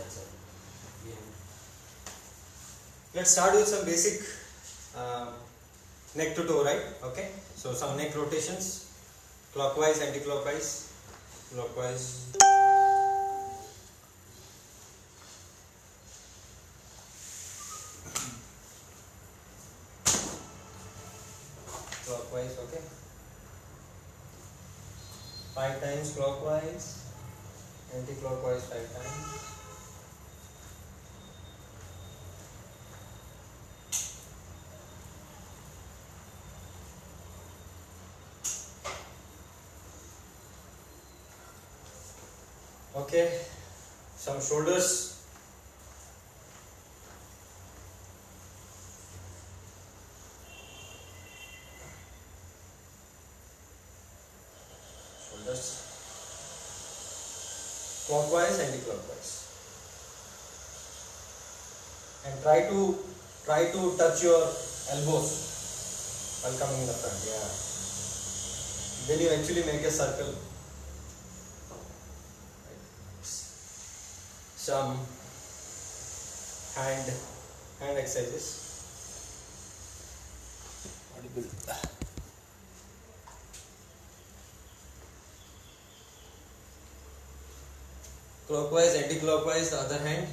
side. Behind. Let's start with some basic neck to toe, right? Okay. So some neck rotations, clockwise, anti-clockwise, clockwise. Clockwise, okay. 5 times clockwise, anti-clockwise 5 times. Okay, some shoulders. Shoulders. Clockwise, anti-clockwise. And try to touch your elbows while coming in the front. Yeah. Then you actually make a circle. Some hand exercises. Clockwise, anti-clockwise, the other hand.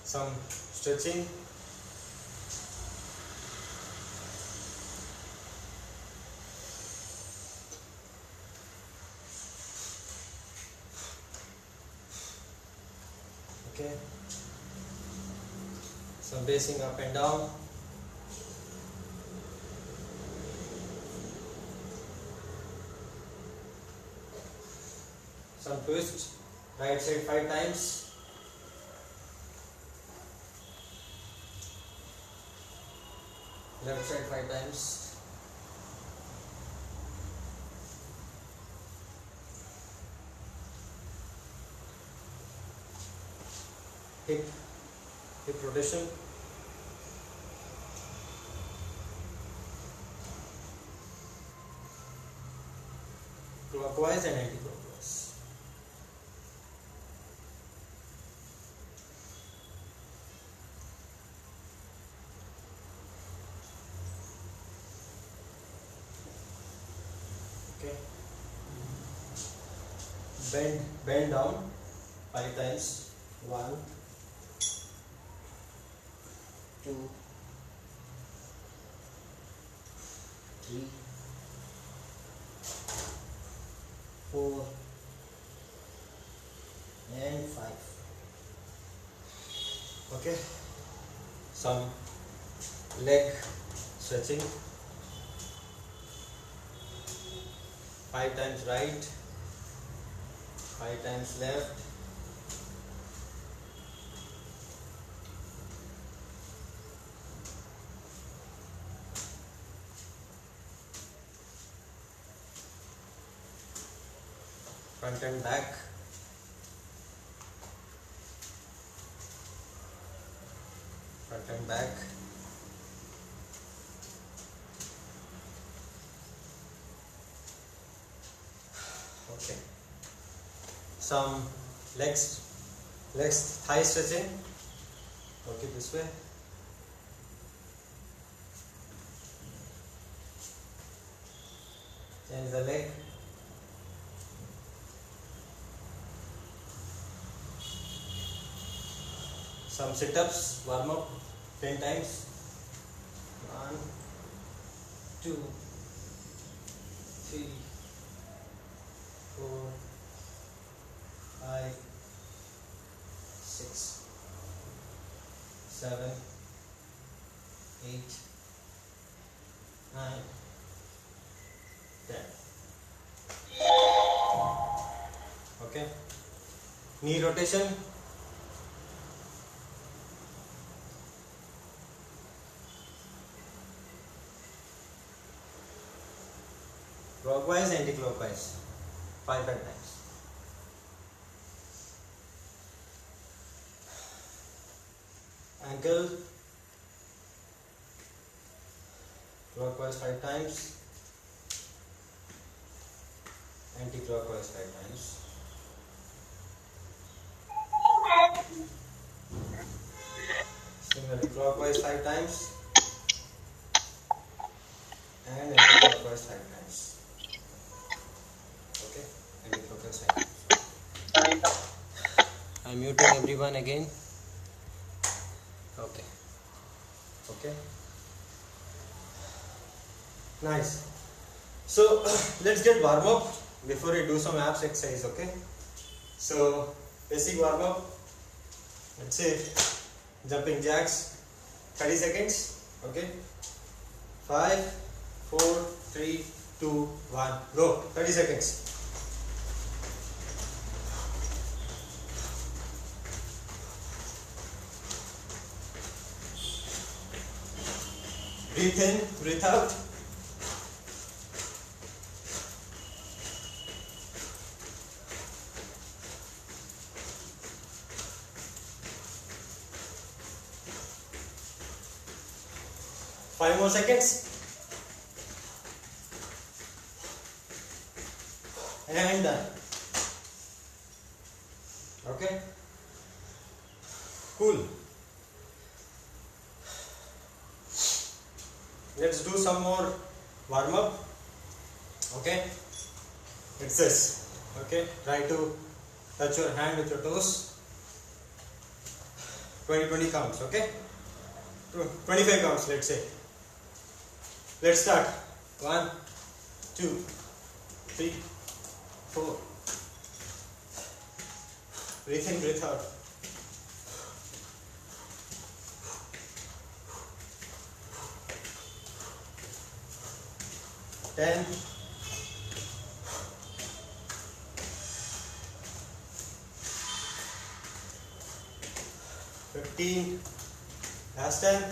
Some stretching. Okay. Some bracing up and down. Some twist. Right side 5 times. Left side 5 times. Hip rotation. Clockwise and anti-clockwise. Okay. Bend down 5 times. 1, 2, 3, 4 and 5. Okay. Some leg stretching. 5 times right, 5 times left. Front and back. Front and back. Okay. Some legs thigh stretching. Okay, this way. Change the leg. Some sit-ups, warm up 10 times. 1, 2, 3, 4, 5, 6, 7, 8, 9, 10. Okay. Knee rotation. Clockwise, anti-clockwise. 5 times. Ankle. clockwise 5 times, anti-clockwise 5 times. Similarly, clockwise 5 times and anti-clockwise 5 times. Okay, anti-clockwise 5 times. I'm muting everyone again. Okay. Okay. Nice. So let's get warm up before we do some abs exercise. Okay. So basic warm up. Let's say jumping jacks. 30 seconds. Okay. 5, 4, 3, 2, 1. Go. 30 seconds. Breathe in, breathe out. Five more seconds. And done. Okay. Cool. Let's do some more warm up. Okay. It's this. Okay. Try to touch your hand with your toes. 20 counts. Okay. 25 counts. Let's say. Let's start. 1, 2, 3, 4. Breathe in, breathe out. 10. 15. Last time.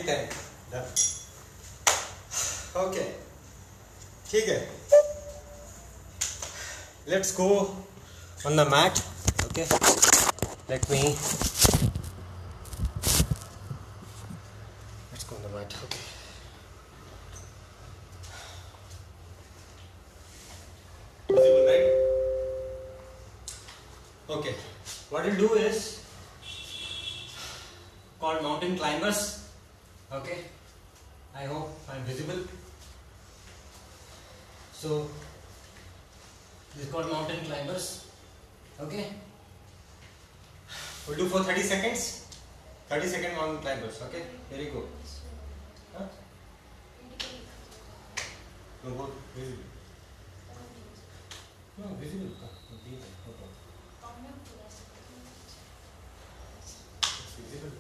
10. Done. Okay. ठीक है. Let's go on the mat. Okay. Let's go on the mat. Okay. Visible, right? Okay. What we'll do is called mountain climbers. Okay. I hope I'm visible. So this is called mountain climbers. Okay. We'll do for 30 seconds. 30-second mountain climbers. Okay. Here you go. Huh? No, go visible. No, visible. It's visible.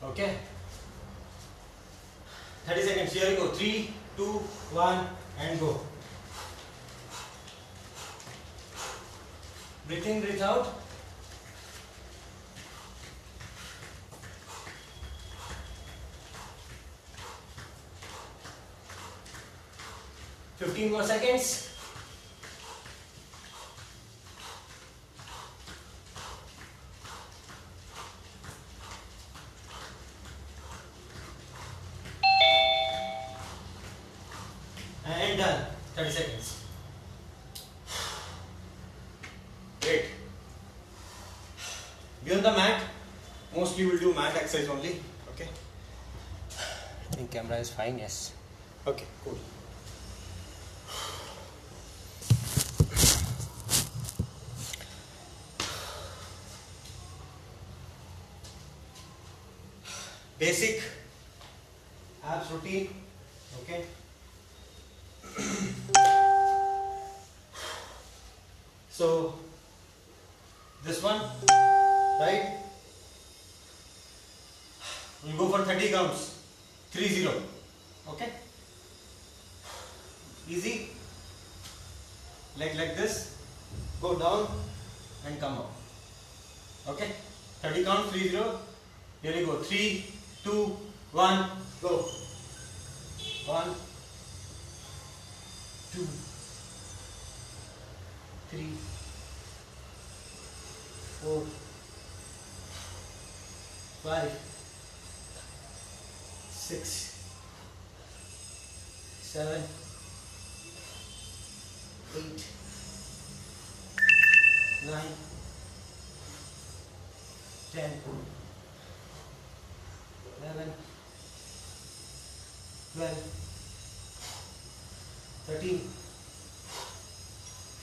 Okay. 30 seconds. Here you go. 3, 2, 1, and go. Breathe in, breathe out. Fifteen more seconds. And done. 30 seconds. Great. Be on the mat. Mostly we'll do mat exercise only. Okay. I think camera is fine. Yes. Okay. Cool. Basic abs routine. Okay. So this one, right? We'll go for 30 counts. 30. Okay. Easy. Leg like this. Go down and come up. Okay. 30 count. 30. Here you go. 3, 2, 1. Go. 1, 2, 3, 4, 5, 6, 7, 8, 9, 10, 11, 12, 13,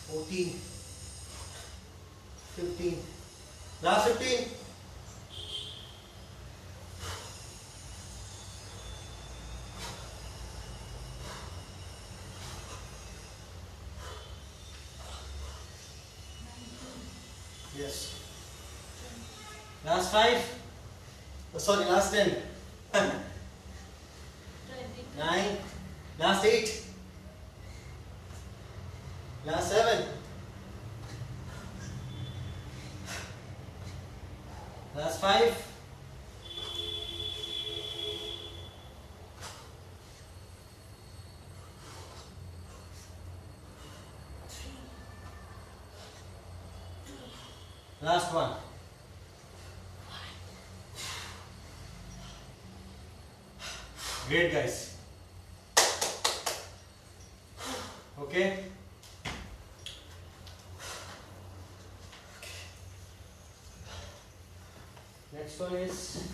14, 15, last 15. Yes. Last 5. Oh, sorry, last 10. 9. Last 8. Last 7. Last 5. Last 1. Great, guys. Okay. Next one is,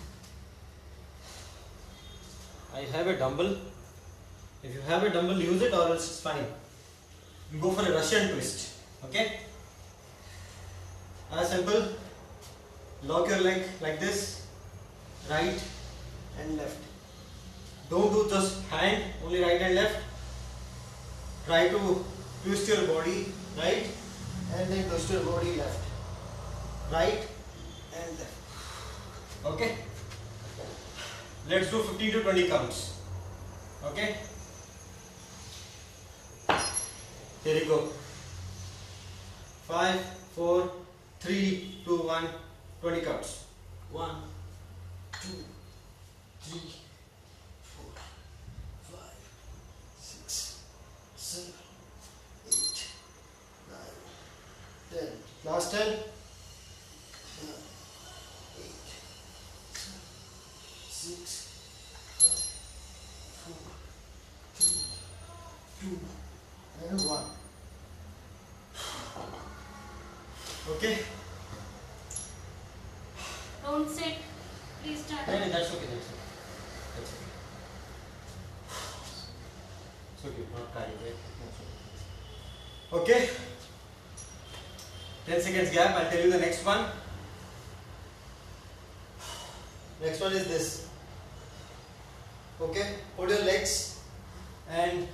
I have a dumbbell. If you have a dumbbell, use it, or else it's fine. You go for a Russian twist. Okay. As simple. Lock your leg like this, right and left. Don't do just hand, only right and left. Try to twist your body right and then twist your body left. Right and left. Okay. Let's do 15 to 20 counts. Okay. Here you go. 5, 4, 3, 2, 1, 20 counts. 1, 2, 3, 4, 5, 6, 7, 8, 9, 10. Last 10. 9, 8, 7, 6, 5, 4, 3, 2, and 1. Okay. Don't sit. Please start. No, that's okay. That's okay. That's okay. It's okay. Not carrying it. Okay. 10 seconds gap. I'll tell you the next one. Next one is this. Okay. Put your legs and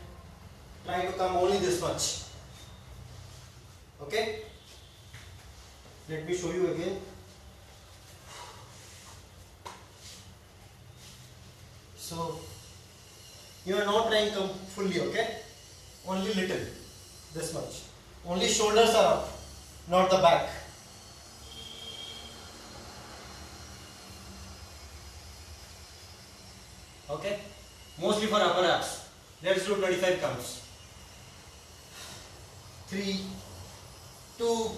try to come only this much. Okay. Let me show you again. So you are not trying to come fully, okay? Only little, this much. Only shoulders are up, not the back. Okay? Mostly for upper abs. Let's do 25 counts. 3, 2,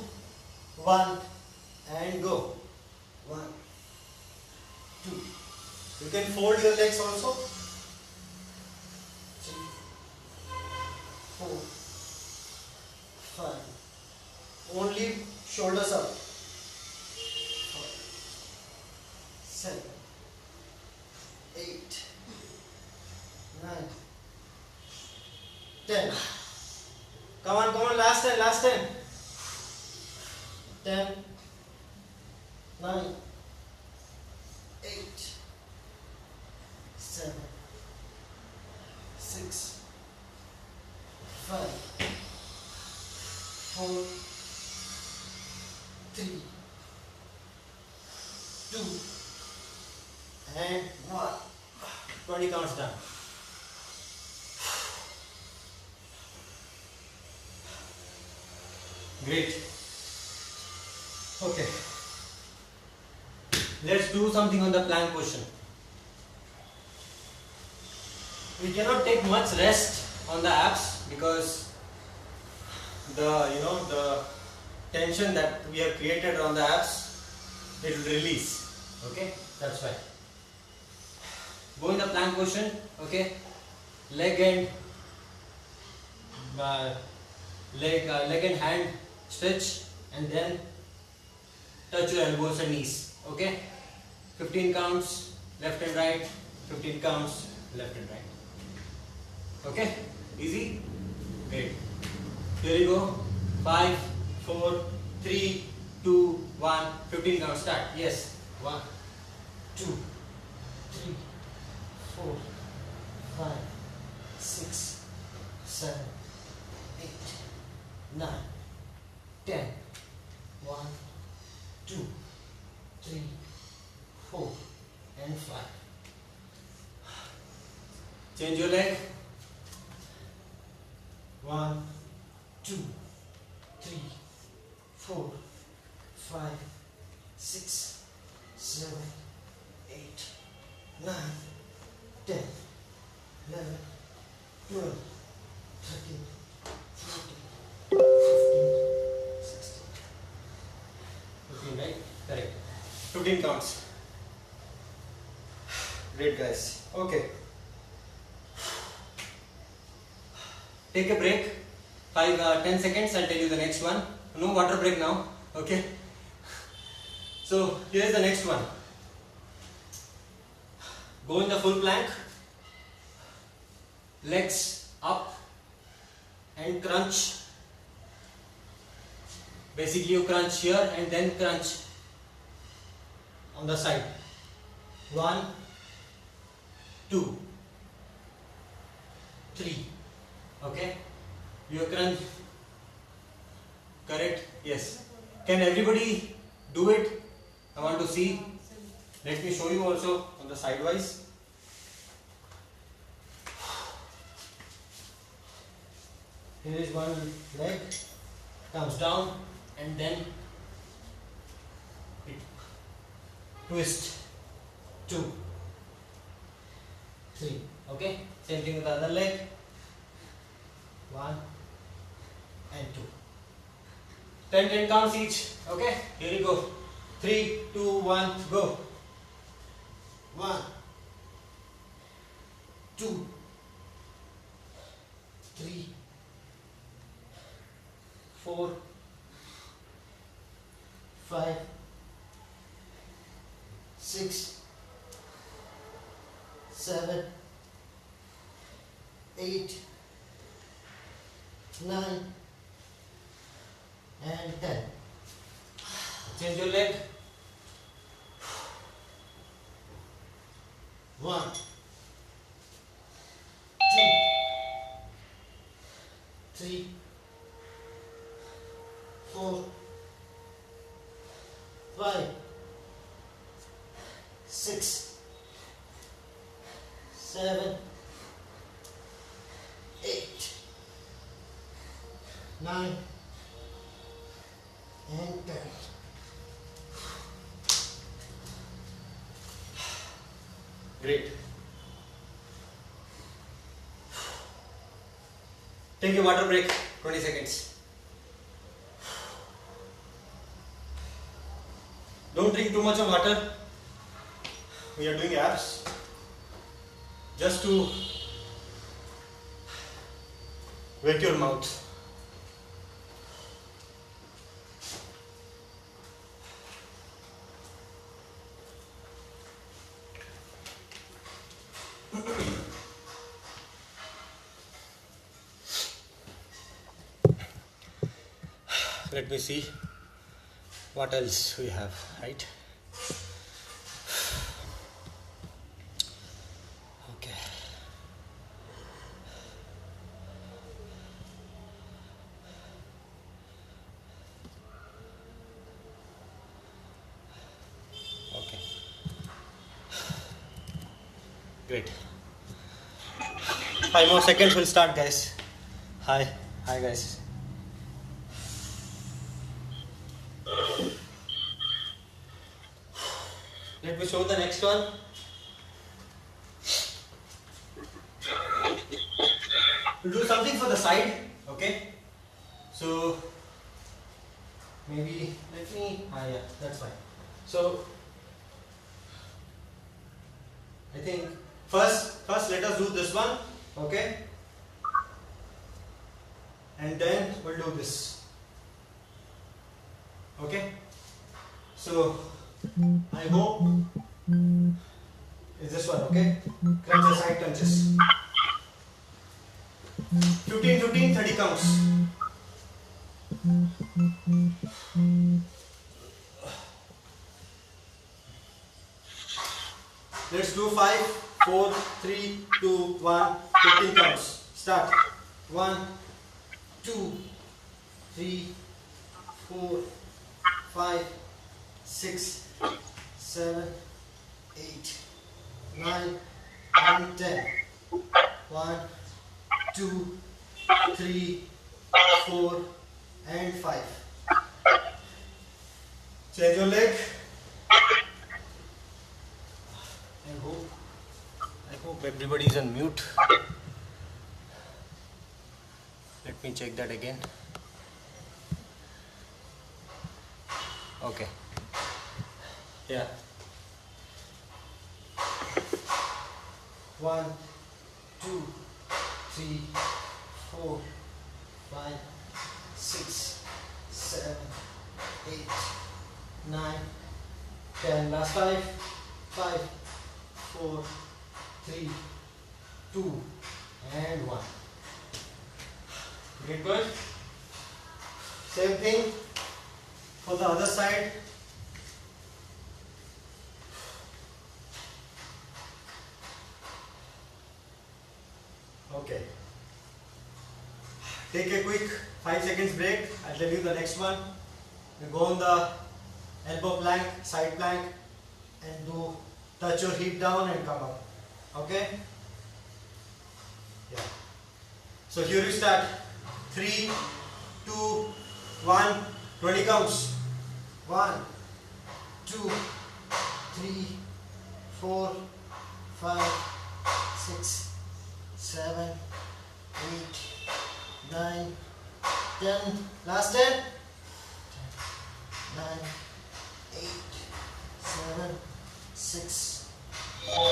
1, and go. 1, 2. You can fold your legs also. 3, 4, 5. Only shoulders up. 5, 7, 8, 9, 10. Come on, last 10, last 10. 10, 9, 8, 7, 6, 5, 4, 3, 2, and 1. 20 counts done. Great. Okay. Let's do something on the plank position. We cannot take much rest on the abs because the tension that we have created around the abs, it will release. Okay, that's why. Go in the plank position. Okay, leg and leg and hand stretch, and then touch your elbows and knees. Okay, 15 counts left and right, 15 counts left and right. Okay, easy. Great. Here you go. 5, 4, 3, 2, 1. 15 counts. Start. Yes. 1, 2, 3, 4, 5, 6, 7, 8, 9, 10. 1, 2, 3, 4, and 5. Change your leg. 1, 2, 3, 4, 5, 6, 7, 8, 9, 10, 11, 12, 13, 14, 15, 16. 15, right? Correct. 15 counts. Great, guys. Okay. Take a break. 10 seconds. I'll tell you the next one. No water break now. Okay. So here is the next one. Go in the full plank. Legs up and crunch. Basically you crunch here and then crunch on the side. 1, 2, 3. Okay, you crunch. Correct? Yes. Can everybody do it? I want to see. Let me show you also on the sidewise. Here is one leg, comes down and then it twist. 2, 3. Okay, same thing with the other leg. 1 and 2. 10 counts each. Okay, here you go. 3, 2, 1, go. 1, 2, 3, 4, 5, 6, 7, 8, 9 and 10. Change your leg. 1, 2, 3, 4, 5, 6, 7, 8, 9 and 10. Great. Take a water break, 20 seconds. Don't drink too much of water. We are doing abs. Just to wet your mouth. Let me see what else we have, right? Okay. Okay. Great. 5 more seconds, we'll start, guys. Hi guys. Let me show the next one. We'll do something for the side, okay? So maybe let me, yeah, that's fine. So I think first let us do this one, okay, and then we'll do this, okay. So I hope it's this one, okay. Crunches, side crunches. 15, 30 counts. Let's do 5, 4, 3, 2, 1, 15 counts. Start. 1, 2, 3, 4, 5, 6, 7, 8, 9, and 10. 1, 2, 3, 4, and 5. Change your leg. I hope everybody is on mute. Let me check that again. Okay. Yeah. 1, 2, 3, 4, 5, 6, 7, 8, 9, 10. Last 5, 5, 4, 3, 2, and 1. Get good? Same thing for the other side. Okay. Take a quick 5 seconds break. I'll tell you the next one. We go on the elbow plank, side plank, and do touch your hip down and come up. Okay? Yeah. So here we start. 3, 2, 1, 20 counts. 1, 2, 3, 4, 5, 6, 7, 8, 9, 10. Last 10. 9, 8, 7, 6, 5, 4,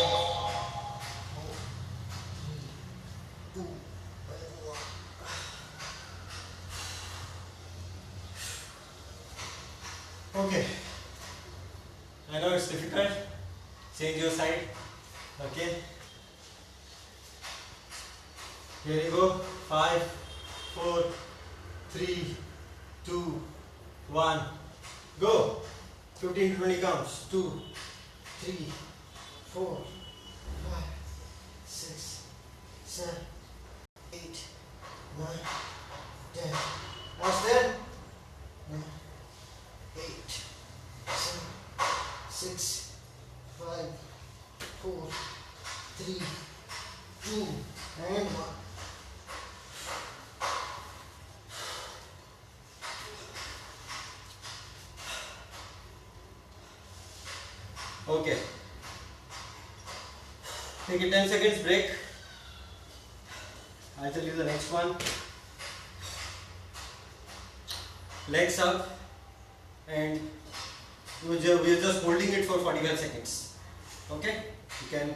3, 2, 1. Okay. I know it's difficult. Change your side. Okay. Here you go. 5, 4, 3, 2, 1. Go. 15, 20 counts. 2, 3, 4, 5, 6, 7, 8, 9, 10. Last 10. 9, 8, 7, 6, 5, 4, 3, 2, and 1. Okay. Take a 10 seconds break. I'll tell you the next one. Legs up, and we're just holding it for 45 seconds. Okay? You can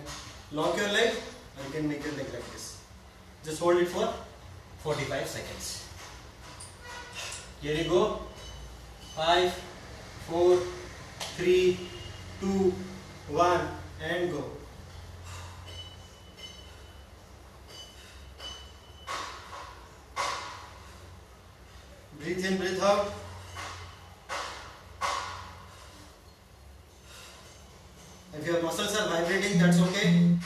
lock your leg or you can make your leg like this. Just hold it for 45 seconds. Here you go. 5, 4, 3, 2, 1, and go. Breathe in, breathe out. If your muscles are vibrating, that's okay.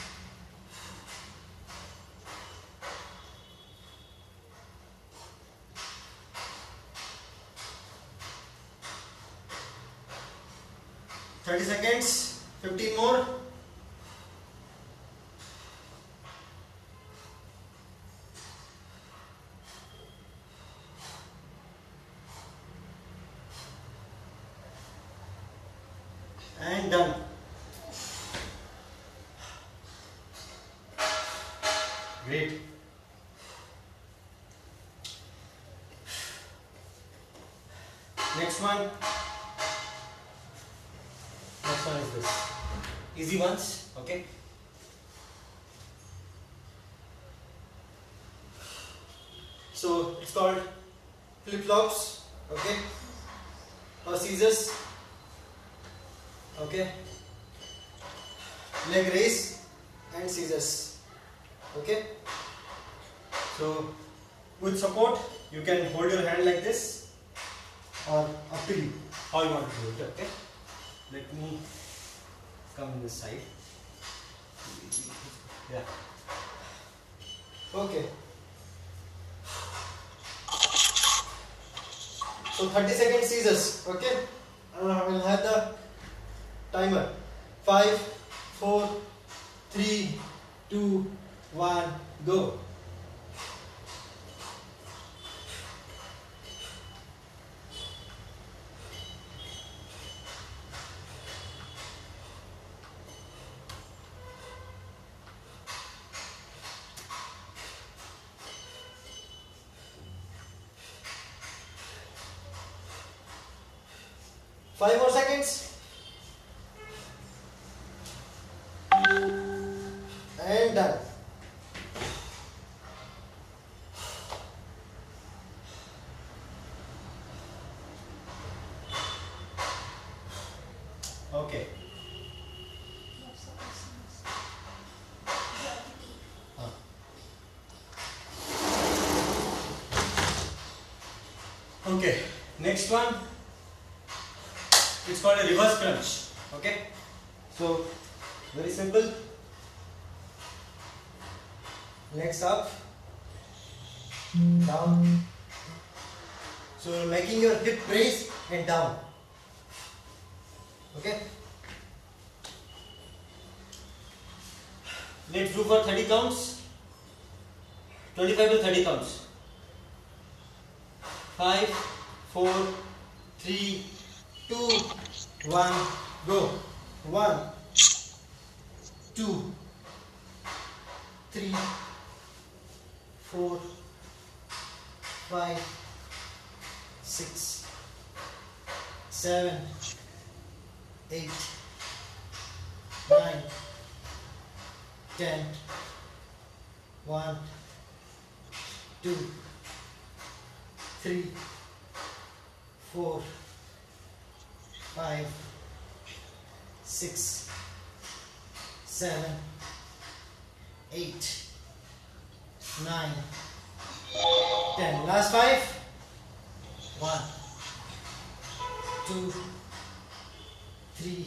Thirty seconds, 15 more. And done. Great. Next one is this. Easy ones, okay? So it's called flip flops, okay, or scissors, okay, leg raise and scissors, okay. So with support you can hold your hand like this, or up to you how you want to do it, okay. Let me come this side, yeah, okay. So 30-second scissors, okay. I will have the timer. 5, 4, 3, 2, 1, go. Five more seconds. And done. Okay. Okay. Next one. It's called a reverse crunch, okay. So very simple. Legs up, down. So you're making your hip raise and down, okay. Let's do for 30 counts, 25 to 30 counts. 5, 4, 3, 2, 1, go. 1, 2, 3, 4, 5, 6, 7, 8, 9, 10, 1, 2, 3, 4, 5, 6, 7, 8, 9, 10. Last 5. 1, 2, 3,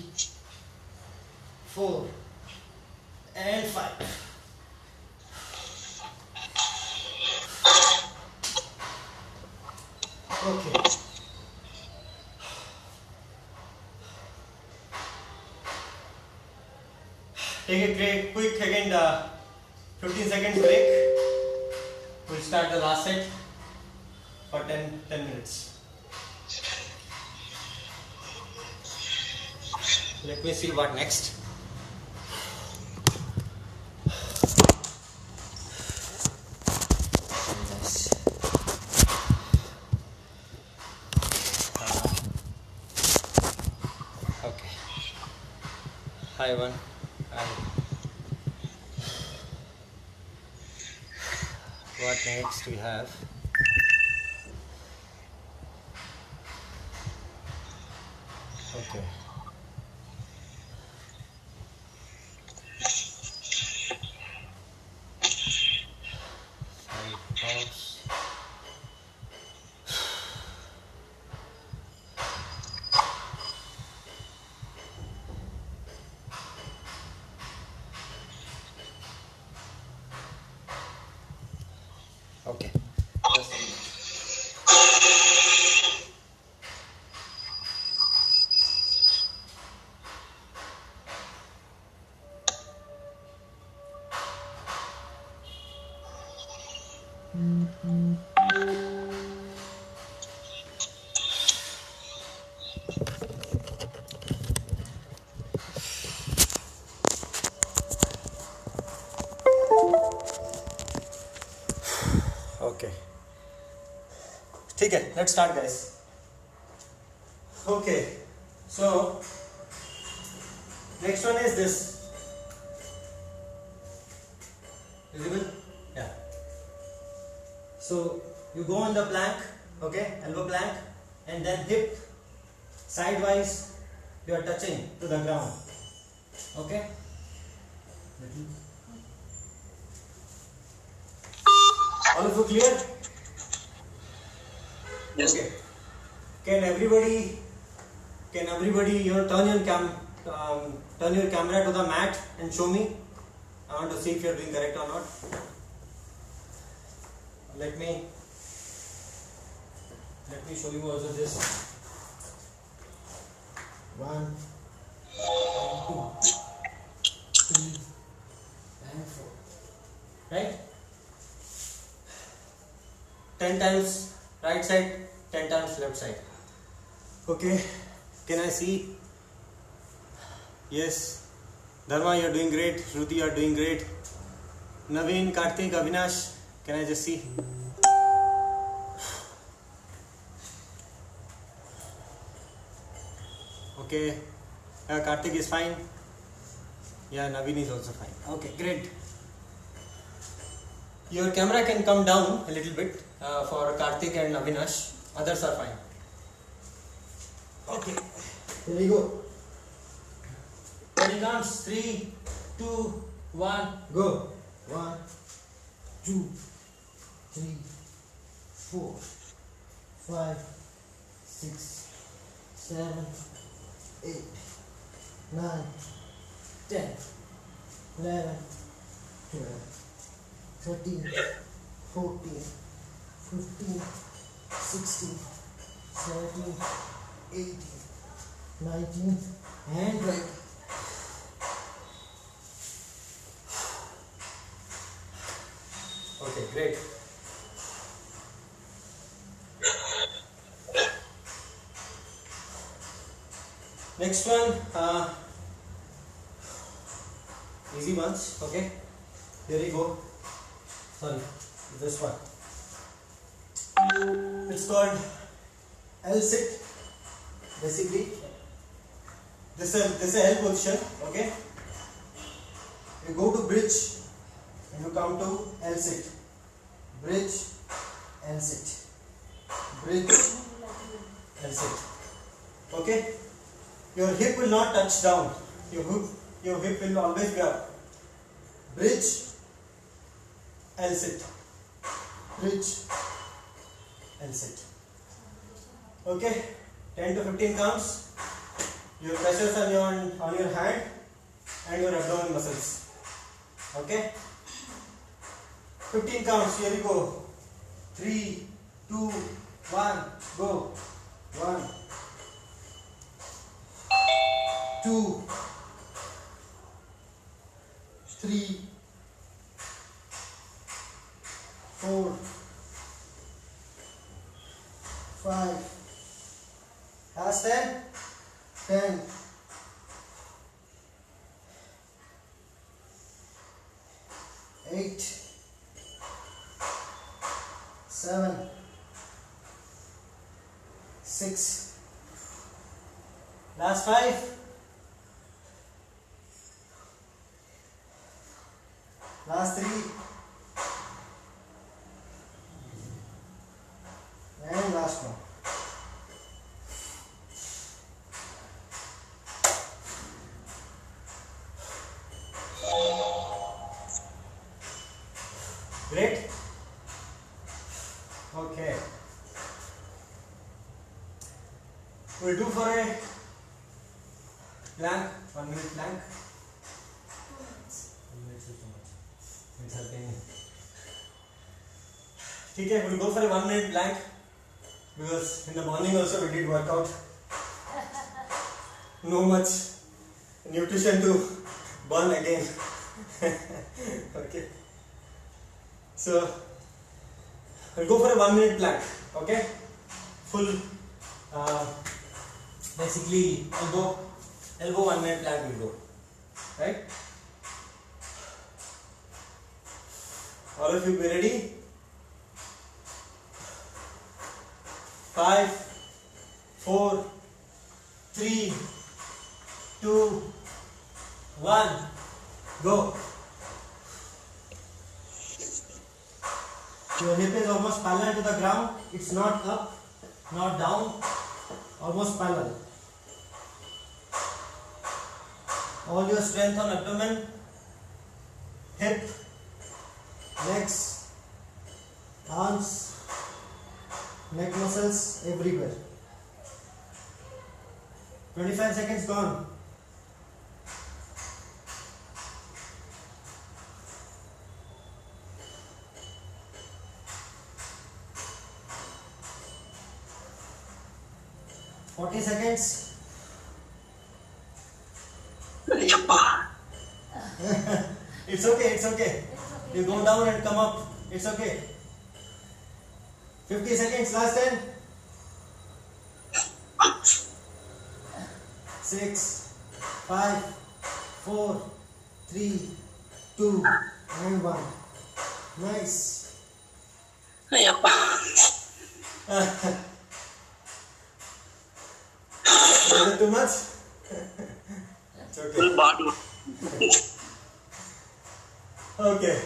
4, and 5. Okay. Take a break, quick again, 15 seconds break. We'll start the last set for 10 minutes. Let me see what next. Okay. Hi everyone. What next we have? Okay. Side props. Okay. Okay. ठीक है, let's start guys. Okay, so next one is this. Visible? Yeah. So you go on the plank, okay, elbow plank, and then hip sidewise you are touching to the ground. Okay. All of you clear? Yes. Okay. Can everybody turn your camera to the mat and show me? I want to see if you are doing correct or not. Let me show you also this. 1, 2, 3, and 4. Right? 10 times right side, 10 times left side. Okay, can I see? Yes, Dharma, you are doing great. Shruti, you are doing great. Naveen, Karthik, Avinash, can I just see? Okay, Karthik is fine. Yeah, Naveen is also fine. Okay, great. Your camera can come down a little bit for Karthik and Avinash. Others are fine. Okay, here we go. 20 counts. 3, 2, 1, go. 1, 2, 3, 4, 5, 6, 7, 8, 9, 10, 11, 12, 13, 14, 15, 16, 17, 18, 19, and 20. Okay, great. Next one, easy ones. Okay, here we go. Sorry, this one. It's called L-sit. Basically, this is a L position. Okay, you go to bridge and you come to L-sit. Bridge, L-sit. Bridge, L-sit. Okay, your hip will not touch down. Your hip will always be up. Bridge, L-sit. Bridge, L-sit. Okay, 10 to 15 counts. Your pressures on your hand and your abdominal muscles. Okay, 15 counts. Here we go. 3, 2, 1, go. 1, 2, 3, 4, 5. Last 10. 10. 8, 7, 6. Last 5. Last 3. And last one. Great. Okay. We'll do for a plank, 1 minute plank. 1 minute is too much. It's happening. Okay, we'll go for a 1 minute plank because in the morning also we did workout. No much nutrition to burn again. Okay. So we'll go for a 1 minute plank. Okay. Full. Basically elbow 1 minute plank will go. Right. All of you be ready? 5, 4, 3, 2, 1, go. Your hip is almost parallel to the ground. It's not up, not down, almost parallel. All your strength on abdomen, hip, legs, arms, neck muscles, everywhere. 25 seconds gone. $40. It's okay, it's okay. You go down and come up. It's okay. 50 seconds, last 10. 6, 5, 4, 3, 2, and 1. Nice. Is it too much? It's okay. Okay.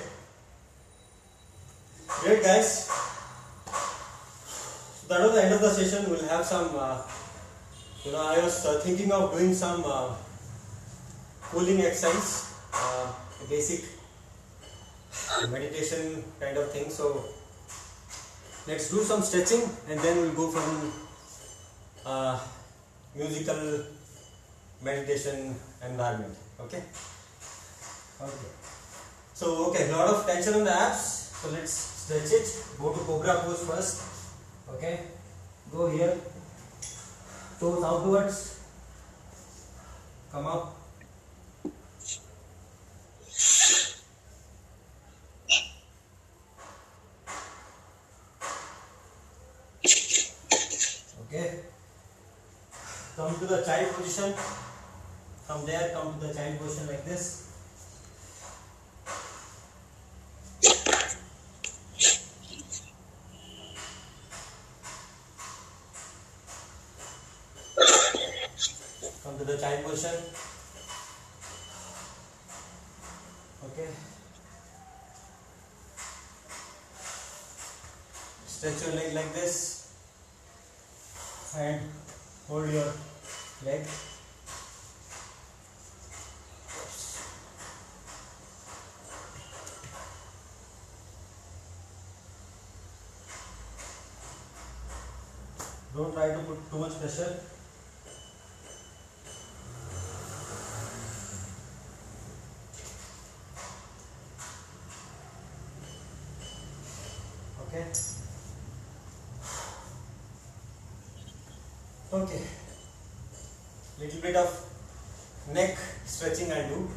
Great, guys. So that was the end of the session. We'll have some, I was thinking of doing some cooling exercise, basic meditation kind of thing. So let's do some stretching and then we'll go from musical meditation environment. Okay. Okay. So a lot of tension on the abs. So let's stretch it. Go to Cobra pose first. Okay. Go here. Toes outwards. Come up. Okay. Come to the child position. From there, come to the child position like this. Come to the child position. Okay. Stretch your leg like this and hold your leg. Don't try to put too much pressure. Okay. Okay. Little bit of neck stretching I'll do.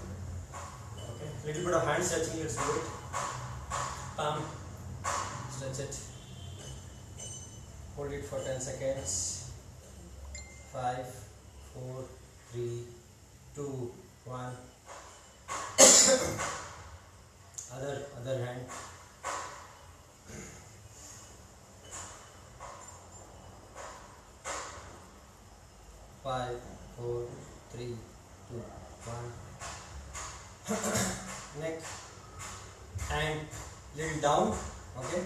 Okay. Little bit of hand stretching. Let's do it. Palm. Stretch it. Hold it for 10 seconds. 5, 4, 3, 2, 1. Other hand. 5, 4, 3, 2, 1. Neck and little down, okay,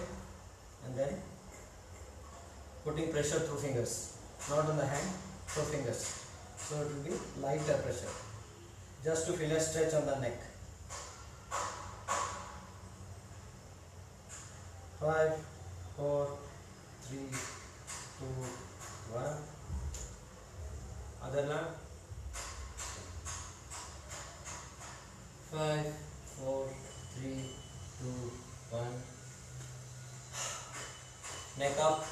and then putting pressure through fingers, not on the hand, through fingers. So it will be lighter pressure, just to feel a stretch on the neck. 5, 4, 3, 2, 1. Other arm. 5, 4, 3, 2, 1. Neck up.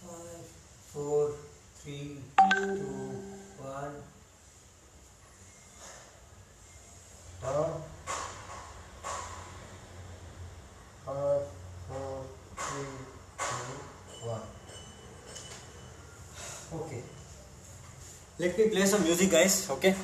5, 4, 3, 2, 1. Down. 5, 4, 3, 2, 1. Okay. Let me play some music, guys. Okay.